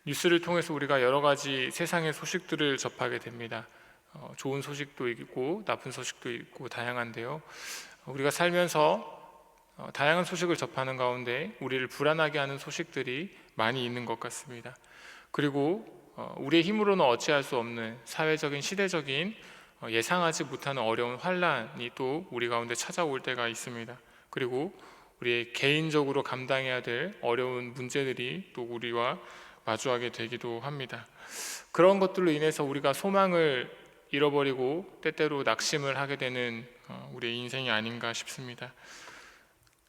뉴스를 통해서 우리가 여러 가지 세상의 소식들을 접하게 됩니다. 좋은 소식도 있고 나쁜 소식도 있고 다양한데요. 우리가 살면서 다양한 소식을 접하는 가운데 우리를 불안하게 하는 소식들이 많이 있는 것 같습니다. 그리고 우리의 힘으로는 어찌할 수 없는 사회적인 시대적인 예상하지 못하는 어려운 환란이 또 우리 가운데 찾아올 때가 있습니다. 그리고 우리의 개인적으로 감당해야 될 어려운 문제들이 또 우리와 마주하게 되기도 합니다. 그런 것들로 인해서 우리가 소망을 잃어버리고 때때로 낙심을 하게 되는 우리의 인생이 아닌가 싶습니다.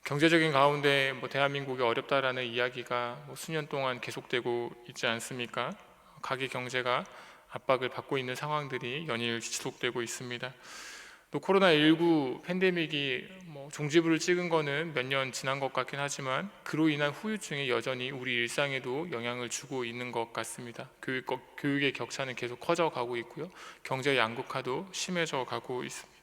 경제적인 가운데 대한민국이 어렵다라는 이야기가 수년 동안 계속되고 있지 않습니까? 가계 경제가 압박을 받고 있는 상황들이 연일 지속되고 있습니다. 또 코로나19 팬데믹이 종지부를 찍은 거는 몇 년 지난 것 같긴 하지만 그로 인한 후유증이 여전히 우리 일상에도 영향을 주고 있는 것 같습니다. 교육의 격차는 계속 커져가고 있고요. 경제 양극화도 심해져 가고 있습니다.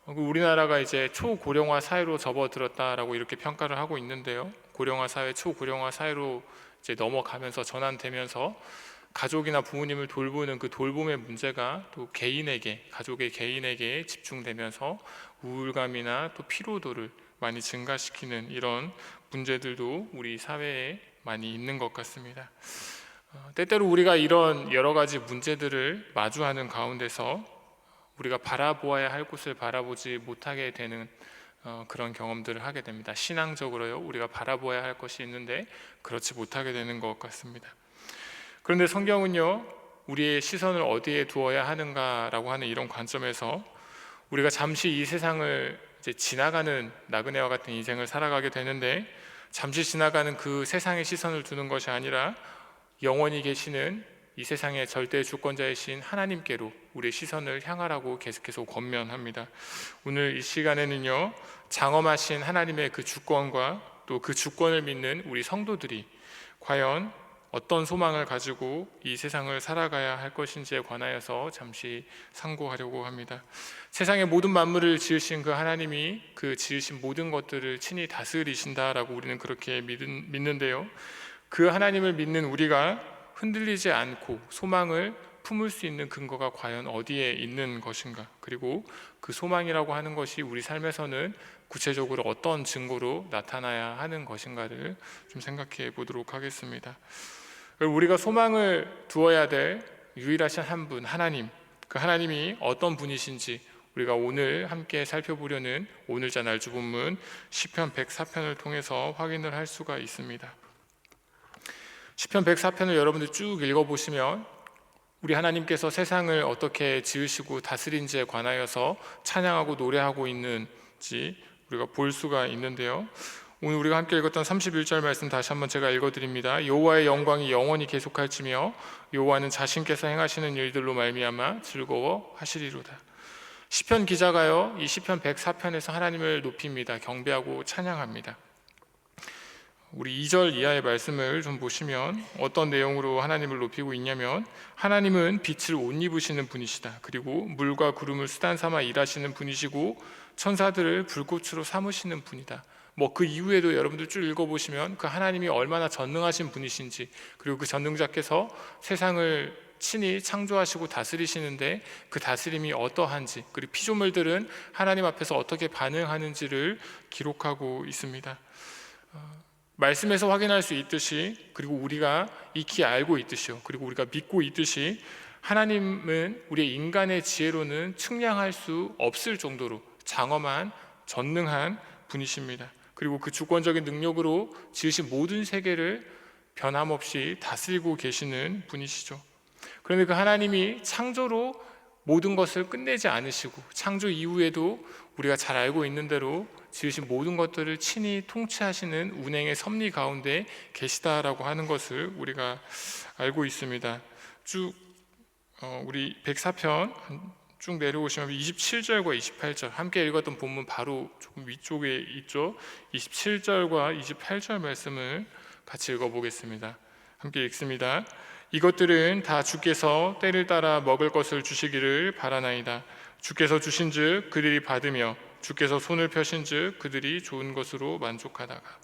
우리나라가 이제 초고령화 사회로 접어들었다라고 이렇게 평가를 하고 있는데요. 고령화 사회, 초고령화 사회로 이제 넘어가면서 전환되면서 가족이나 부모님을 돌보는 그 돌봄의 문제가 또 가족의 개인에게 집중되면서 우울감이나 또 피로도를 많이 증가시키는 이런 문제들도 우리 사회에 많이 있는 것 같습니다. 때때로 우리가 이런 여러 가지 문제들을 마주하는 가운데서 우리가 바라보아야 할 곳을 바라보지 못하게 되는 그런 경험들을 하게 됩니다. 신앙적으로요, 우리가 바라보아야 할 것이 있는데 그렇지 못하게 되는 것 같습니다. 그런데 성경은요, 우리의 시선을 어디에 두어야 하는가라고 하는 이런 관점에서 우리가 잠시 이 세상을 이제 지나가는 나그네와 같은 인생을 살아가게 되는데 잠시 지나가는 그 세상의 시선을 두는 것이 아니라 영원히 계시는 이 세상의 절대 주권자이신 하나님께로 우리의 시선을 향하라고 계속해서 권면합니다. 오늘 이 시간에는요, 장엄하신 하나님의 그 주권과 또 그 주권을 믿는 우리 성도들이 과연 어떤 소망을 가지고 이 세상을 살아가야 할 것인지에 관하여서 잠시 상고하려고 합니다. 세상의 모든 만물을 지으신 그 하나님이 그 지으신 모든 것들을 친히 다스리신다라고 우리는 그렇게 믿는데요. 그 하나님을 믿는 우리가 흔들리지 않고 소망을 품을 수 있는 근거가 과연 어디에 있는 것인가? 그리고 그 소망이라고 하는 것이 우리 삶에서는 구체적으로 어떤 증거로 나타나야 하는 것인가를 좀 생각해 보도록 하겠습니다. 우리가 소망을 두어야 될 유일하신 한 분, 하나님, 그 하나님이 어떤 분이신지 우리가 오늘 함께 살펴보려는 오늘자 날주 본문 시편 104편을 통해서 확인을 할 수가 있습니다. 시편 104편을 여러분들 쭉 읽어보시면 우리 하나님께서 세상을 어떻게 지으시고 다스린지에 관하여서 찬양하고 노래하고 있는지 우리가 볼 수가 있는데요. 오늘 우리가 함께 읽었던 31절 말씀 다시 한번 제가 읽어드립니다. 여호와의 영광이 영원히 계속할지며 여호와는 자신께서 행하시는 일들로 말미암아 즐거워하시리로다. 시편 기자가요, 이 시편 104편에서 하나님을 높입니다. 경배하고 찬양합니다. 우리 2절 이하의 말씀을 좀 보시면 어떤 내용으로 하나님을 높이고 있냐면, 하나님은 빛을 옷 입으시는 분이시다. 그리고 물과 구름을 수단 삼아 일하시는 분이시고 천사들을 불꽃으로 삼으시는 분이다. 그 이후에도 여러분들 쭉 읽어보시면 그 하나님이 얼마나 전능하신 분이신지, 그리고 그 전능자께서 세상을 친히 창조하시고 다스리시는데 그 다스림이 어떠한지, 그리고 피조물들은 하나님 앞에서 어떻게 반응하는지를 기록하고 있습니다. 말씀에서 확인할 수 있듯이, 그리고 우리가 익히 알고 있듯이요, 그리고 우리가 믿고 있듯이 하나님은 우리의 인간의 지혜로는 측량할 수 없을 정도로 장엄한 전능한 분이십니다. 그리고 그 주권적인 능력으로 지으신 모든 세계를 변함없이 다스리고 계시는 분이시죠. 그런데 그 하나님이 창조로 모든 것을 끝내지 않으시고 창조 이후에도 우리가 잘 알고 있는 대로 지으신 모든 것들을 친히 통치하시는 운행의 섭리 가운데 계시다라고 하는 것을 우리가 알고 있습니다. 쭉 우리 104편 쭉 내려오시면 27절과 28절 함께 읽었던 본문 바로 조금 위쪽에 있죠. 27절과 28절 말씀을 같이 읽어보겠습니다. 함께 읽습니다. 이것들은 다 주께서 때를 따라 먹을 것을 주시기를 바라나이다. 주께서 주신즉 그들이 받으며 주께서 손을 펴신즉 그들이 좋은 것으로 만족하다가.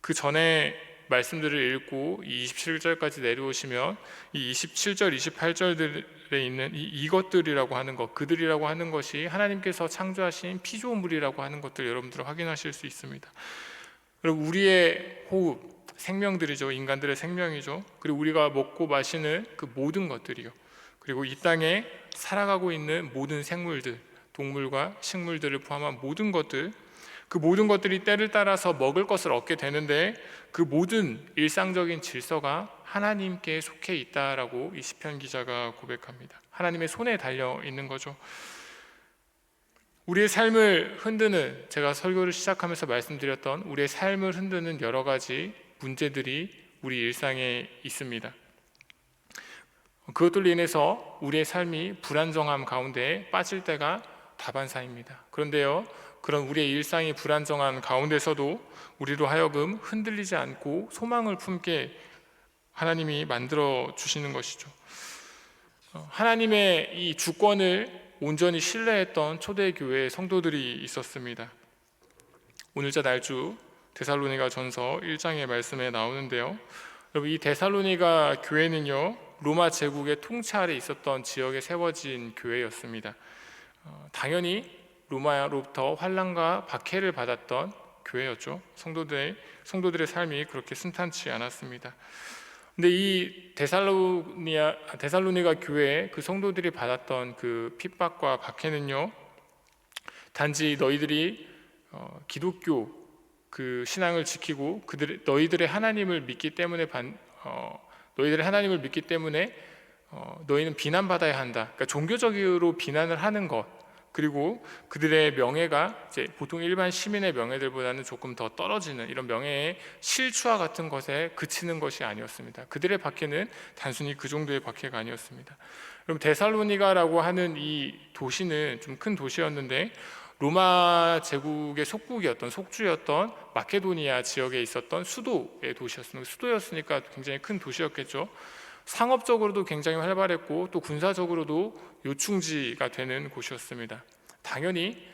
그 전에 말씀들을 읽고 이 27절까지 내려오시면 이 27절, 28절들에 있는 이것들이라고 하는 것, 그들이라고 하는 것이 하나님께서 창조하신 피조물이라고 하는 것들 여러분들 확인하실 수 있습니다. 그리고 우리의 호흡, 생명들이죠. 인간들의 생명이죠. 그리고 우리가 먹고 마시는 그 모든 것들이요. 그리고 이 땅에 살아가고 있는 모든 생물들, 동물과 식물들을 포함한 모든 것들, 그 모든 것들이 때를 따라서 먹을 것을 얻게 되는데 그 모든 일상적인 질서가 하나님께 속해 있다라고 이 시편 기자가 고백합니다. 하나님의 손에 달려 있는 거죠. 우리의 삶을 흔드는, 제가 설교를 시작하면서 말씀드렸던 우리의 삶을 흔드는 여러 가지 문제들이 우리 일상에 있습니다. 그것들로 인해서 우리의 삶이 불안정함 가운데 빠질 때가 다반사입니다. 그런데요, 그런 우리의 일상이 불안정한 가운데서도 우리로 하여금 흔들리지 않고 소망을 품게 하나님이 만들어 주시는 것이죠. 하나님의 이 주권을 온전히 신뢰했던 초대교회 성도들이 있었습니다. 오늘자 날주 데살로니가 전서 1장의 말씀에 나오는데요, 여러분, 이 데살로니가 교회는요 로마 제국의 통치 아래 있었던 지역에 세워진 교회였습니다. 당연히 로마로부터 환난과 박해를 받았던 교회였죠. 성도들의 삶이 그렇게 순탄치 않았습니다. 근데 이 데살로니가 교회에 그 성도들이 받았던 그 핍박과 박해는요, 단지 너희들이 기독교 그 신앙을 지키고 너희들의 하나님을 믿기 때문에 너희는 비난받아야 한다. 그러니까 종교적으로 비난을 하는 것, 그리고 그들의 명예가 이제 보통 일반 시민의 명예들보다는 조금 더 떨어지는 이런 명예의 실추와 같은 것에 그치는 것이 아니었습니다. 그들의 박해는 단순히 그 정도의 박해가 아니었습니다. 그럼 데살로니가라고 하는 이 도시는 좀 큰 도시였는데 로마 제국의 속주였던 마케도니아 지역에 있었던 수도의 도시였습니다. 수도였으니까 굉장히 큰 도시였겠죠. 상업적으로도 굉장히 활발했고 또 군사적으로도 요충지가 되는 곳이었습니다. 당연히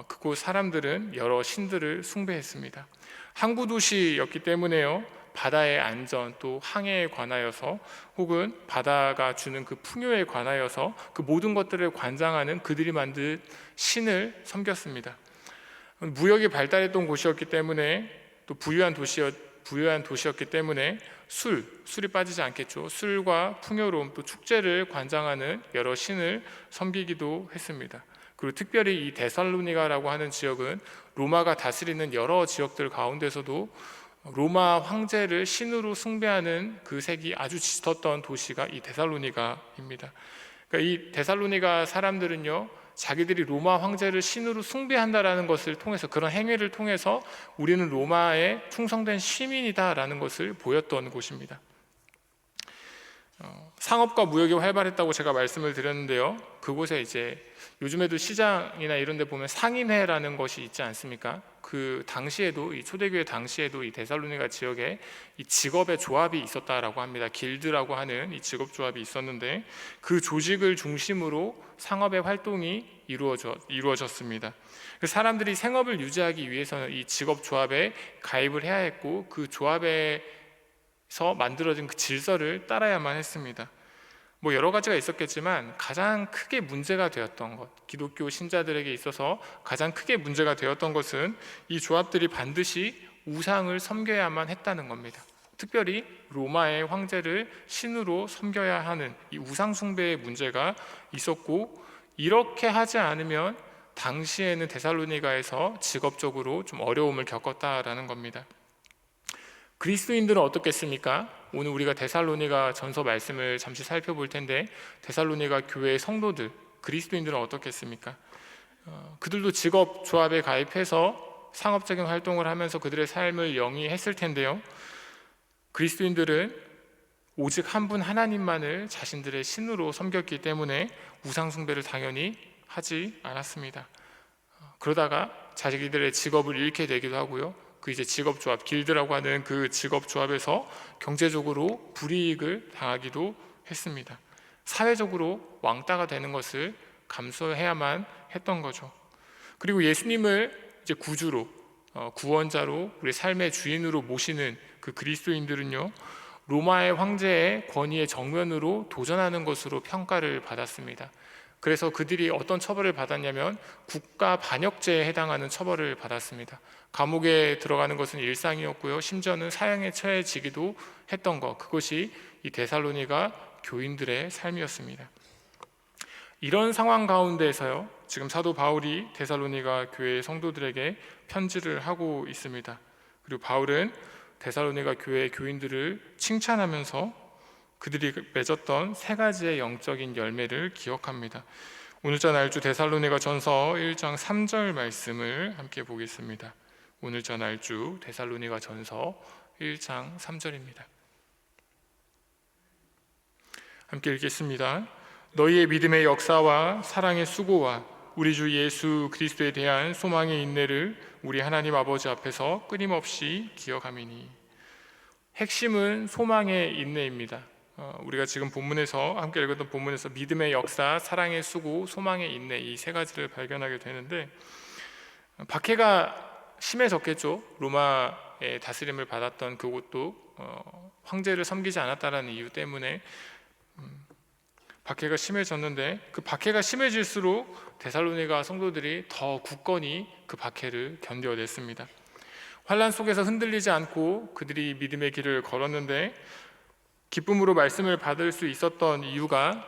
그곳 사람들은 여러 신들을 숭배했습니다. 항구 도시였기 때문에요, 바다의 안전 또 항해에 관하여서 혹은 바다가 주는 그 풍요에 관하여서 그 모든 것들을 관장하는 그들이 만든 신을 섬겼습니다. 무역이 발달했던 곳이었기 때문에 또 부유한 도시였기 때문에 술이 빠지지 않겠죠. 술과 풍요로움 또 축제를 관장하는 여러 신을 섬기기도 했습니다. 그리고 특별히 이 데살로니가라고 하는 지역은 로마가 다스리는 여러 지역들 가운데서도 로마 황제를 신으로 숭배하는 그 색이 아주 짙었던 도시가 이 데살로니가입니다. 그러니까 이 데살로니가 사람들은요, 자기들이 로마 황제를 신으로 숭배한다라는 것을 통해서, 그런 행위를 통해서 우리는 로마에 충성된 시민이다라는 것을 보였던 곳입니다. 상업과 무역이 활발했다고 제가 말씀을 드렸는데요, 그곳에 이제 요즘에도 시장이나 이런 데 보면 상인회라는 것이 있지 않습니까? 그 당시에도, 이 초대교회 당시에도 이 데살로니가 지역에 이 직업의 조합이 있었다라고 합니다. 길드라고 하는 이 직업 조합이 있었는데 그 조직을 중심으로 상업의 활동이 이루어졌습니다. 사람들이 생업을 유지하기 위해서는 이 직업 조합에 가입을 해야 했고 그 조합에서 만들어진 그 질서를 따라야만 했습니다. 뭐 여러 가지가 있었겠지만 가장 크게 문제가 되었던 것, 기독교 신자들에게 있어서 가장 크게 문제가 되었던 것은 이 조합들이 반드시 우상을 섬겨야만 했다는 겁니다. 특별히 로마의 황제를 신으로 섬겨야 하는 이 우상 숭배의 문제가 있었고, 이렇게 하지 않으면 당시에는 데살로니가에서 직업적으로 좀 어려움을 겪었다라는 겁니다. 그리스도인들은 어떻겠습니까? 오늘 우리가 데살로니가 전서 말씀을 잠시 살펴볼 텐데, 데살로니가 교회의 성도들, 그리스도인들은 어떻겠습니까? 그들도 직업 조합에 가입해서 상업적인 활동을 하면서 그들의 삶을 영위했을 텐데요, 그리스도인들은 오직 한 분 하나님만을 자신들의 신으로 섬겼기 때문에 우상 숭배를 당연히 하지 않았습니다. 그러다가 자기들의 직업을 잃게 되기도 하고요, 그 이제 직업조합, 길드라고 하는 그 직업조합에서 경제적으로 불이익을 당하기도 했습니다. 사회적으로 왕따가 되는 것을 감수해야만 했던 거죠. 그리고 예수님을 이제 구주로, 구원자로, 우리 삶의 주인으로 모시는 그 그리스도인들은요, 로마의 황제의 권위의 정면으로 도전하는 것으로 평가를 받았습니다. 그래서 그들이 어떤 처벌을 받았냐면 국가 반역죄에 해당하는 처벌을 받았습니다. 감옥에 들어가는 것은 일상이었고요, 심지어는 사형에 처해지기도 했던 것, 그것이 이 데살로니가 교인들의 삶이었습니다. 이런 상황 가운데에서요, 지금 사도 바울이 데살로니가 교회 성도들에게 편지를 하고 있습니다. 그리고 바울은 데살로니가 교회 교인들을 칭찬하면서 그들이 맺었던 세 가지의 영적인 열매를 기억합니다. 오늘자 날주 데살로니가 전서 1장 3절 말씀을 함께 보겠습니다. 오늘자 날주 데살로니가 전서 1장 3절입니다. 함께 읽겠습니다. 너희의 믿음의 역사와 사랑의 수고와 우리 주 예수 그리스도에 대한 소망의 인내를 우리 하나님 아버지 앞에서 끊임없이 기억함이니. 핵심은 소망의 인내입니다. 우리가 지금 본문에서 함께 읽었던 본문에서 믿음의 역사, 사랑의 수고, 소망의 인내, 이 세 가지를 발견하게 되는데, 박해가 심해졌겠죠. 로마의 다스림을 받았던 그곳도 황제를 섬기지 않았다라는 이유 때문에 박해가 심해졌는데, 그 박해가 심해질수록 데살로니가 성도들이 더 굳건히 그 박해를 견뎌냈습니다. 환난 속에서 흔들리지 않고 그들이 믿음의 길을 걸었는데, 기쁨으로 말씀을 받을 수 있었던 이유가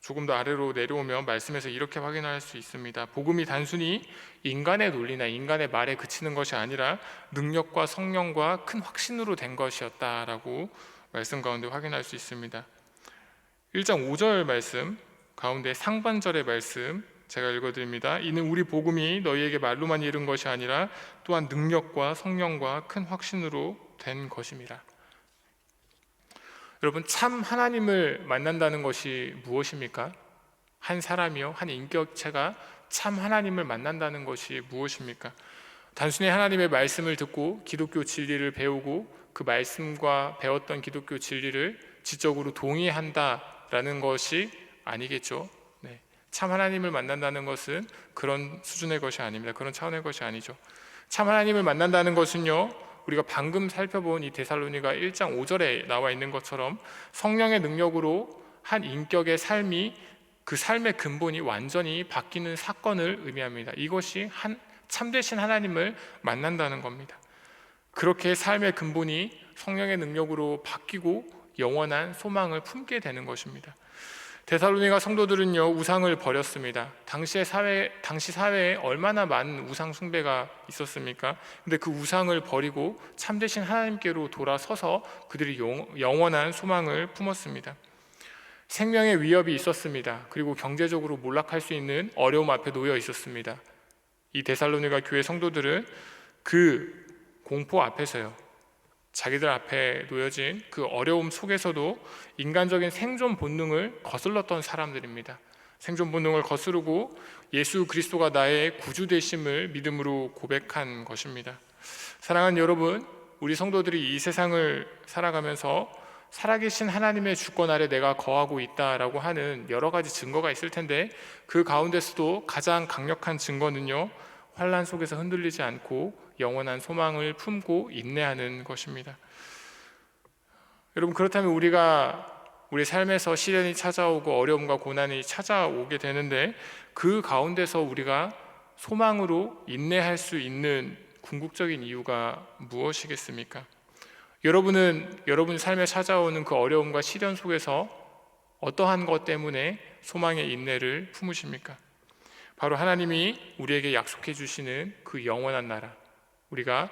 조금 더 아래로 내려오면 말씀에서 이렇게 확인할 수 있습니다. 복음이 단순히 인간의 논리나 인간의 말에 그치는 것이 아니라 능력과 성령과 큰 확신으로 된 것이었다라고 말씀 가운데 확인할 수 있습니다. 1장 5절 말씀 가운데 상반절의 말씀 제가 읽어드립니다. 이는 우리 복음이 너희에게 말로만 이른 것이 아니라 또한 능력과 성령과 큰 확신으로 된 것입니다. 여러분, 참 하나님을 만난다는 것이 무엇입니까? 한 사람이요, 한 인격체가 참 하나님을 만난다는 것이 무엇입니까? 단순히 하나님의 말씀을 듣고 기독교 진리를 배우고 그 말씀과 배웠던 기독교 진리를 지적으로 동의한다라는 것이 아니겠죠. 네. 참 하나님을 만난다는 것은 그런 수준의 것이 아닙니다. 그런 차원의 것이 아니죠. 참 하나님을 만난다는 것은요, 우리가 방금 살펴본 이 데살로니가 1장 5절에 나와 있는 것처럼 성령의 능력으로 한 인격의 삶이, 그 삶의 근본이 완전히 바뀌는 사건을 의미합니다. 이것이 참되신 하나님을 만난다는 겁니다. 그렇게 삶의 근본이 성령의 능력으로 바뀌고 영원한 소망을 품게 되는 것입니다. 데살로니가 성도들은요, 우상을 버렸습니다. 당시 사회에 얼마나 많은 우상 숭배가 있었습니까? 근데 그 우상을 버리고 참되신 하나님께로 돌아서서 그들이 영원한 소망을 품었습니다. 생명의 위협이 있었습니다. 그리고 경제적으로 몰락할 수 있는 어려움 앞에 놓여 있었습니다. 이 데살로니가 교회 성도들은 그 공포 앞에서요, 자기들 앞에 놓여진 그 어려움 속에서도 인간적인 생존 본능을 거슬렀던 사람들입니다. 생존 본능을 거스르고 예수 그리스도가 나의 구주 되심을 믿음으로 고백한 것입니다. 사랑하는 여러분, 우리 성도들이 이 세상을 살아가면서 살아계신 하나님의 주권 아래 내가 거하고 있다라고 하는 여러 가지 증거가 있을 텐데, 그 가운데서도 가장 강력한 증거는요, 환난 속에서 흔들리지 않고 영원한 소망을 품고 인내하는 것입니다. 여러분, 그렇다면 우리 삶에서 시련이 찾아오고 어려움과 고난이 찾아오게 되는데, 그 가운데서 우리가 소망으로 인내할 수 있는 궁극적인 이유가 무엇이겠습니까? 여러분은 여러분 삶에 찾아오는 그 어려움과 시련 속에서 어떠한 것 때문에 소망의 인내를 품으십니까? 바로 하나님이 우리에게 약속해 주시는 그 영원한 나라, 우리가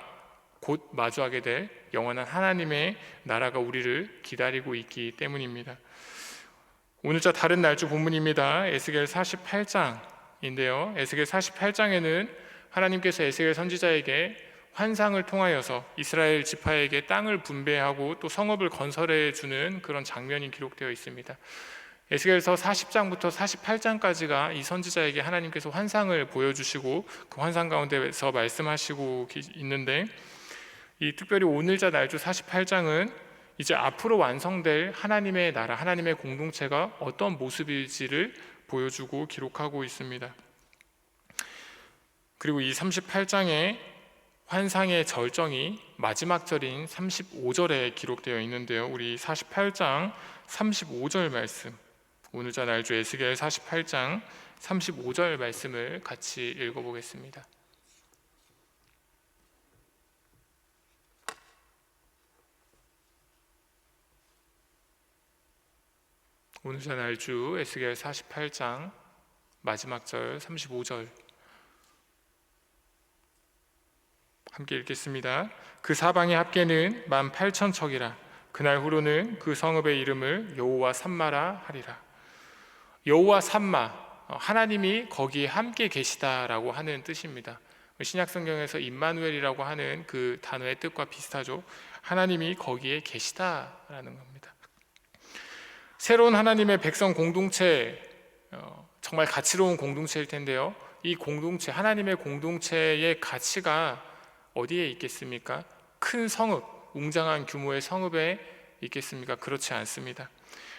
곧 마주하게 될 영원한 하나님의 나라가 우리를 기다리고 있기 때문입니다. 오늘자 다른 날주 본문입니다. 에스겔 48장인데요. 에스겔 48장에는 하나님께서 에스겔 선지자에게 환상을 통하여서 이스라엘 지파에게 땅을 분배하고 또 성읍을 건설해 주는 그런 장면이 기록되어 있습니다. 에스겔서 40장부터 48장까지가 이 선지자에게 하나님께서 환상을 보여주시고 그 환상 가운데서 말씀하시고 있는데, 이 특별히 오늘자 날주 48장은 이제 앞으로 완성될 하나님의 나라, 하나님의 공동체가 어떤 모습일지를 보여주고 기록하고 있습니다. 그리고 이 38장의 환상의 절정이 마지막 절인 35절에 기록되어 있는데요. 우리 48장 35절 말씀, 오늘자 날주 에스겔 48장 35절 말씀을 같이 읽어보겠습니다. 오늘자 날주 에스겔 48장 마지막 절 35절 함께 읽겠습니다. 그 사방의 합계는 18,000척이라. 그날 후로는 그 성읍의 이름을 여호와 삼마라 하리라. 여호와 삼마, 하나님이 거기에 함께 계시다라고 하는 뜻입니다. 신약 성경에서 임마누엘이라고 하는 그 단어의 뜻과 비슷하죠. 하나님이 거기에 계시다라는 겁니다. 새로운 하나님의 백성 공동체, 정말 가치로운 공동체일 텐데요. 이 공동체, 하나님의 공동체의 가치가 어디에 있겠습니까? 큰 성읍, 웅장한 규모의 성읍에 있겠습니까? 그렇지 않습니다.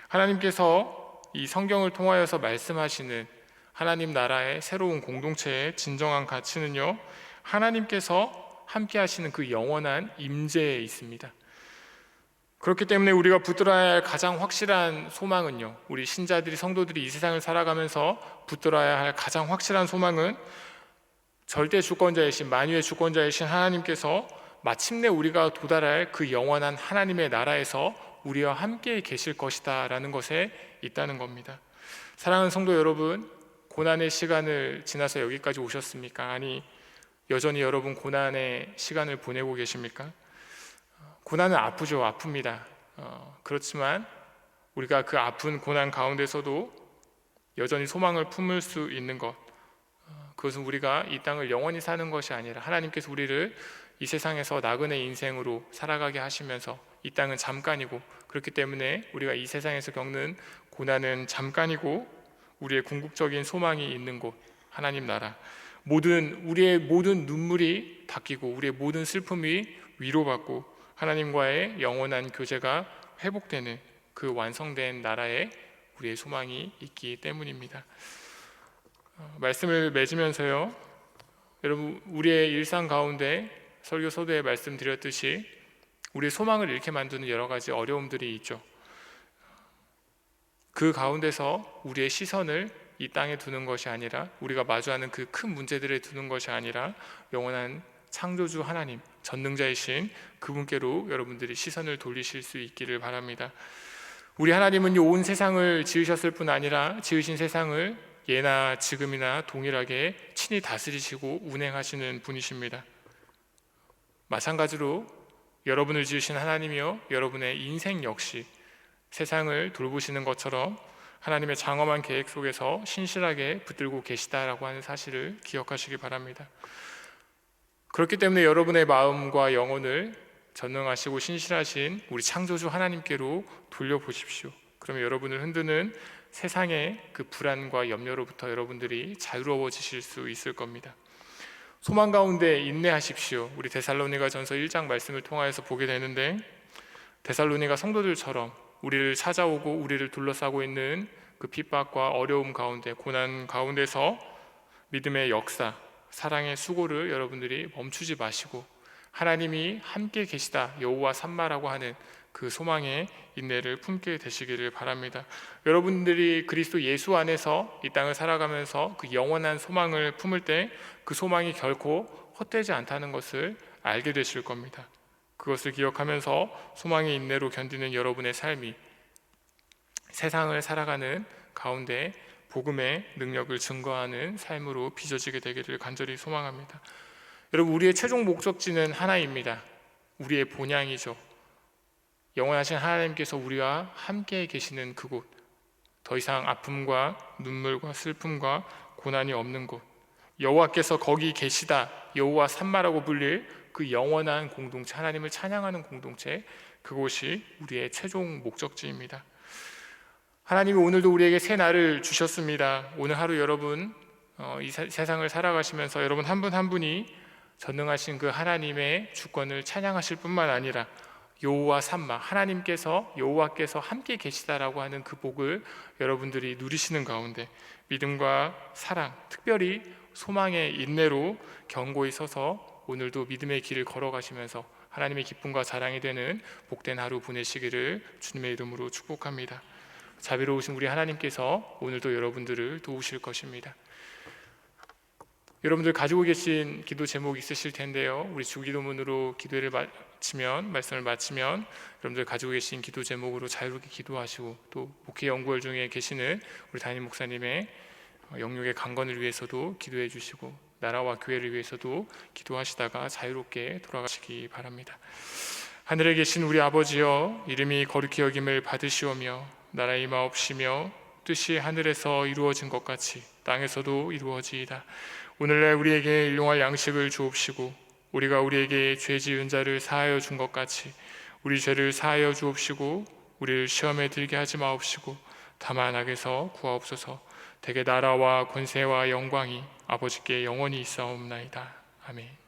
하나님께서 이 성경을 통하여서 말씀하시는 하나님 나라의 새로운 공동체의 진정한 가치는요, 하나님께서 함께 하시는 그 영원한 임재에 있습니다. 그렇기 때문에 우리가 붙들어야 할 가장 확실한 소망은요, 우리 신자들이, 성도들이 이 세상을 살아가면서 붙들어야 할 가장 확실한 소망은 절대 주권자이신, 만유의 주권자이신 하나님께서 마침내 우리가 도달할 그 영원한 하나님의 나라에서 우리와 함께 계실 것이다 라는 것에 있다는 겁니다. 사랑하는 성도 여러분, 고난의 시간을 지나서 여기까지 오셨습니까? 아니, 여전히 여러분 고난의 시간을 보내고 계십니까? 고난은 아프죠. 아픕니다. 그렇지만 우리가 그 아픈 고난 가운데서도 여전히 소망을 품을 수 있는 것, 그것은 우리가 이 땅을 영원히 사는 것이 아니라 하나님께서 우리를 이 세상에서 나그네 인생으로 살아가게 하시면서 이 땅은 잠깐이고, 그렇기 때문에 우리가 이 세상에서 겪는 고난은 잠깐이고, 우리의 궁극적인 소망이 있는 곳 하나님 나라, 우리의 모든 눈물이 닦이고 우리의 모든 슬픔이 위로받고 하나님과의 영원한 교제가 회복되는 그 완성된 나라에 우리의 소망이 있기 때문입니다. 말씀을 맺으면서요, 여러분, 우리의 일상 가운데 설교 서두에 말씀드렸듯이 우리의 소망을 잃게 만드는 여러 가지 어려움들이 있죠. 그 가운데서 우리의 시선을 이 땅에 두는 것이 아니라, 우리가 마주하는 그 큰 문제들에 두는 것이 아니라 영원한 창조주 하나님, 전능자이신 그분께로 여러분들이 시선을 돌리실 수 있기를 바랍니다. 우리 하나님은요, 온 세상을 지으셨을 뿐 아니라 지으신 세상을 예나 지금이나 동일하게 친히 다스리시고 운행하시는 분이십니다. 마찬가지로 여러분을 지으신 하나님이요, 여러분의 인생 역시 세상을 돌보시는 것처럼 하나님의 장엄한 계획 속에서 신실하게 붙들고 계시다라고 하는 사실을 기억하시기 바랍니다. 그렇기 때문에 여러분의 마음과 영혼을 전능하시고 신실하신 우리 창조주 하나님께로 돌려보십시오. 그러면 여러분을 흔드는 세상의 그 불안과 염려로부터 여러분들이 자유로워지실 수 있을 겁니다. 소망 가운데 인내하십시오. 우리 데살로니가 전서 1장 말씀을 통하여서 보게 되는데, 데살로니가 성도들처럼 우리를 찾아오고 우리를 둘러싸고 있는 그 핍박과 어려움 가운데, 고난 가운데서 믿음의 역사, 사랑의 수고를 여러분들이 멈추지 마시고 하나님이 함께 계시다, 여호와 삼마라고 하는 그 소망의 인내를 품게 되시기를 바랍니다. 여러분들이 그리스도 예수 안에서 이 땅을 살아가면서 그 영원한 소망을 품을 때 그 소망이 결코 헛되지 않다는 것을 알게 되실 겁니다. 그것을 기억하면서 소망의 인내로 견디는 여러분의 삶이 세상을 살아가는 가운데 복음의 능력을 증거하는 삶으로 빚어지게 되기를 간절히 소망합니다. 여러분, 우리의 최종 목적지는 하나입니다. 우리의 본향이죠. 영원하신 하나님께서 우리와 함께 계시는 그곳, 더 이상 아픔과 눈물과 슬픔과 고난이 없는 곳, 여호와께서 거기 계시다, 여호와 삼마라고 불릴 그 영원한 공동체, 하나님을 찬양하는 공동체, 그곳이 우리의 최종 목적지입니다. 하나님이 오늘도 우리에게 새 날을 주셨습니다. 오늘 하루 여러분 이 세상을 살아가시면서 여러분 한 분 한 분이 전능하신 그 하나님의 주권을 찬양하실 뿐만 아니라 여호와 삼마, 하나님께서, 여호와께서 함께 계시다라고 하는 그 복을 여러분들이 누리시는 가운데 믿음과 사랑, 특별히 소망의 인내로 견고히 서서 오늘도 믿음의 길을 걸어가시면서 하나님의 기쁨과 자랑이 되는 복된 하루 보내시기를 주님의 이름으로 축복합니다. 자비로우신 우리 하나님께서 오늘도 여러분들을 도우실 것입니다. 여러분들 가지고 계신 기도 제목 있으실 텐데요. 우리 주기도문으로 기도를 마치면, 말씀을 마치면 여러분들 가지고 계신 기도 제목으로 자유롭게 기도하시고, 또 목회 연구월 중에 계시는 우리 담임 목사님의 영육의 강건을 위해서도 기도해 주시고, 나라와 교회를 위해서도 기도하시다가 자유롭게 돌아가시기 바랍니다. 하늘에 계신 우리 아버지여, 이름이 거룩히 여김을 받으시오며 나라 임하옵시며 뜻이 하늘에서 이루어진 것 같이 땅에서도 이루어지이다. 오늘날 우리에게 일용할 양식을 주옵시고, 우리가 우리에게 죄 지은 자를 사하여 준 것 같이 우리 죄를 사하여 주옵시고, 우리를 시험에 들게 하지 마옵시고 다만 악에서 구하옵소서. 대개 나라와 권세와 영광이 아버지께 영원히 있사옵나이다. 아멘.